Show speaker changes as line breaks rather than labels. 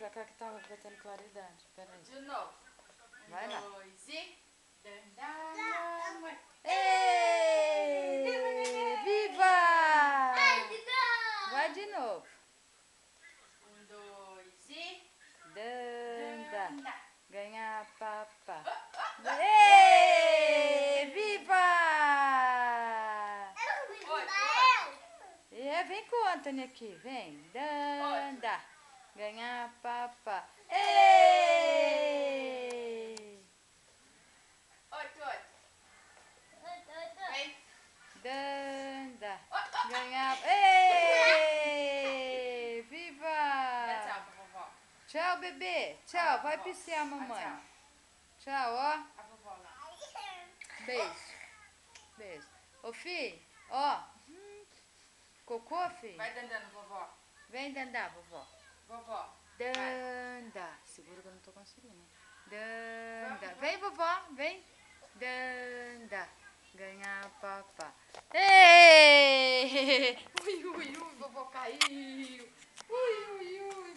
pra cá que tá tendo claridade. Pera aí.
De novo.
Vai lá.
2 e... Dandara.
Ei! Viva! Vai de novo.
1, 2 e...
Danda.
Danda.
Ganhar papá. Ei! Viva!
Oi.
Vem com o Anthony aqui. Vem. Danda. Ganhar papá. Ei!
Outro. Vem.
Danda. Ganhar. Ei!
Dá
Viva!
tchau pra vovó.
Tchau, bebê. Tchau. Vai pisciar a mamãe.
Tchau.
Tchau, ó.
A vovó lá.
Beijo. Beijo. Ô, filho, ó. Cocô, filho?
Vai dandando, vovó.
Vem dandar, vovó.
Vovó.
Danda. Segura que eu não tô conseguindo. Danda. Vem, vovó. Vem. Danda. Ganhar papá. Ei! Ui, vovó caiu. Ui,